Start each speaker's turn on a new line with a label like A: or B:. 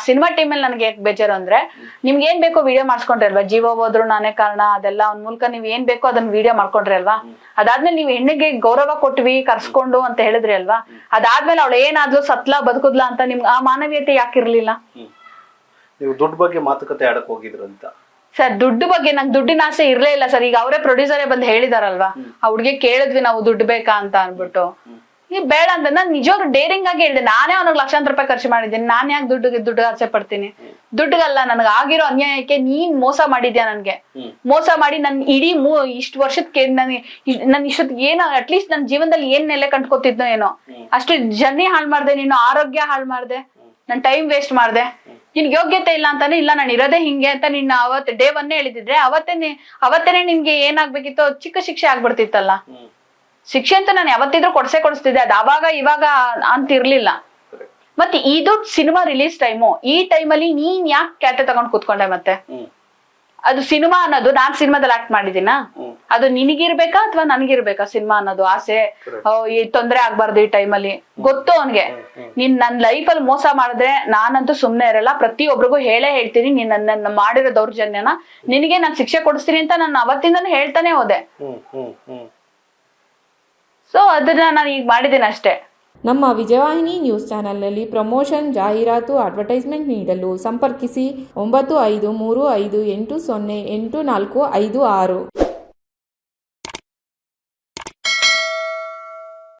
A: Cinema ಟೀಮಲ್ಲಿ ನನಗೆ ಯಾಕೆ ಬೇಜಾರು ಅಂದ್ರೆ ನಿಮ್ಗೆ ಏನ್ ಬೇಕೋ ವಿಡಿಯೋ ಮಾಡ್ಸ್ಕೊಂಡ್ರಿ ಅಲ್ವಾ, ಜೀವ ಹೋದ್ರು ನಾನೇ ಕಾರಣ ಅದೆಲ್ಲ ಅವ್ನ ಮೂಲಕ ನೀವ್ ಏನ್ ಬೇಕೋ ಅದನ್ನ ವಿಡಿಯೋ ಮಾಡ್ಕೊಂಡ್ರಿ ಅಲ್ವಾ. ಅದಾದ್ಮೇಲೆ ನೀವ್ ಹೆಣ್ಣಿಗೆ ಗೌರವ ಕೊಟ್ವಿ ಕರ್ಸ್ಕೊಂಡು ಅಂತ ಹೇಳಿದ್ರಿ ಅಲ್ವಾ. ಅದಾದ್ಮೇಲೆ ಅವಳು ಏನಾದ್ಲು ಸತ್ಲಾ ಬದುಕುದ್ಲಾ ಅಂತ ನಿಮ್ಗೆ ಆ ಮಾನವೀಯತೆ ಯಾಕಿರ್ಲಿಲ್ಲ?
B: ನೀವು ದುಡ್ಡು ಬಗ್ಗೆ ಮಾತುಕತೆ ಆಡಕ್ ಹೋಗಿದ್ರು ಅಂತ
A: ಸರ್. ದುಡ್ಡು ಬಗ್ಗೆ ನಂಗೆ ದುಡ್ಡಿನ ಆಸೆ ಇರ್ಲೇ ಇಲ್ಲ ಸರ್. ಈಗ ಅವರೇ ಪ್ರೊಡ್ಯೂಸರೇ ಬಂದು ಹೇಳಿದಾರಲ್ವಾ, ಆ ಹುಡ್ಗಿ ಕೇಳಿದ್ವಿ ನಾವು ದುಡ್ಡು ಬೇಕಾ ಅಂತ ಅನ್ಬಿಟ್ಟು. ಈ ಬೇಡ ಅಂತ ನಾನು ನಿಜವಾಗ್ಲೂ ಡೇರಿಂಗ್ ಆಗಿ ಹೇಳಿದೆ. ನಾನೇ ಅವ್ನಿಗೆ ಲಕ್ಷಾಂತರ ರೂಪಾಯಿ ಖರ್ಚು ಮಾಡಿದ್ದೀನಿ, ನಾನ್ ಯಾಕೆ ದುಡ್ಡು ಆಸೆ ಪಡ್ತೀನಿ? ದುಡ್ಡುಗಲ್ಲ, ನನಗೆ ಆಗಿರೋ ಅನ್ಯಾಯಕ್ಕೆ ನೀನ್ ಮೋಸ ಮಾಡಿದ್ಯಾ. ನನ್ಗೆ ಮೋಸ ಮಾಡಿ ನನ್ ಇಡೀ ಇಷ್ಟು ವರ್ಷಕ್ಕೆ ನನ್ ಇಷ್ಟೊತ್ತಿಗೆ ಏನೋ ಅಟ್ಲೀಸ್ಟ್ ನನ್ನ ಜೀವನದಲ್ಲಿ ಏನ್ ನೆಲೆ ಕಂಡ್ಕೋತಿದ್ನೋ ಏನೋ ಅಷ್ಟು ಜರ್ನಿ ಹಾಳು ಮಾಡ್ದೆ, ನೀನು ಆರೋಗ್ಯ ಹಾಳು ಮಾಡ್ದೆ, ನನ್ ಟೈಮ್ ವೇಸ್ಟ್ ಮಾಡ್ದೆ. ನಿನ್ ಯೋಗ್ಯತೆ ಇಲ್ಲ ಅಂತಾನೆ, ಇಲ್ಲ ನಾನು ಇರೋದೇ ಹಿಂಗೆ ಅಂತ ನಿನ್ನ ಅವತ್ತು ಡೇ ಒನ್ನೇ ಹೇಳಿದಿದ್ರೆ ಅವತ್ತೇನೆ ನಿನ್ಗೆ ಏನಾಗ್ಬೇಕಿತ್ತು, ಚಿಕ್ಕ ಶಿಕ್ಷೆ ಆಗ್ಬಿಡ್ತಿತ್ತಲ್ಲ. ಶಿಕ್ಷೆ ಅಂತ ನಾನು ಯಾವತ್ತಿದ್ರು ಕೊಡಿಸ್ತಿದ್ದೆ, ಅದು ಅವಾಗ ಇವಾಗ ಅಂತ ಇರ್ಲಿಲ್ಲ. ಮತ್ತೆ ಇದು ಸಿನಿಮಾ ರಿಲೀಸ್ ಟೈಮು, ಈ ಟೈಮಲ್ಲಿ ನೀನ್ ಯಾಕೆ ಕ್ಯಾತೆ ತಗೊಂಡ್ ಕೂತ್ಕೊಂಡೆ? ಮತ್ತೆ ಅದು ಸಿನಿಮಾ ಅನ್ನೋದು ನಾನ್ ಸಿನಿಮಾದಲ್ಲಿ ಆಕ್ಟ್ ಮಾಡಿದೀನಾ? ಅದು ನಿನಗಿರ್ಬೇಕಾ ಅಥವಾ ನನಗಿರ್ಬೇಕಾ ಸಿನಿಮಾ ಅನ್ನೋದು ಆಸೆ? ಈ ತೊಂದ್ರೆ ಆಗ್ಬಾರ್ದು ಈ ಟೈಮಲ್ಲಿ. ಗೊತ್ತು ಅವನ್ಗೆ ನೀನ್ ನನ್ ಲೈಫಲ್ಲಿ ಮೋಸ ಮಾಡಿದ್ರೆ ನಾನಂತೂ ಸುಮ್ನೆ ಇರಲ್ಲ, ಪ್ರತಿಯೊಬ್ರಿಗೂ ಹೇಳ್ತೀನಿ ನೀನ್ ನನ್ನ ಮಾಡಿರೋ ದೌರ್ಜನ್ಯನ ನಿನಗೆ ನಾನ್ ಶಿಕ್ಷೆ ಕೊಡಿಸ್ತೀನಿ ಅಂತ ನಾನು ಅವತ್ತಿಂದನೂ ಹೇಳ್ತಾನೆ ಹೋದೆ. ಸೊ ಅದನ್ನ ನಾನು ಈಗ ಮಾಡಿದ್ದೀನಿ ಅಷ್ಟೇ.
C: ನಮ್ಮ ವಿಜಯವಾಹಿನಿ ನ್ಯೂಸ್ ಚಾನೆಲ್ನಲ್ಲಿ ಪ್ರಮೋಷನ್, ಜಾಹೀರಾತು, ಅಡ್ವರ್ಟೈಸ್ಮೆಂಟ್ ನೀಡಲು ಸಂಪರ್ಕಿಸಿ 9535808456.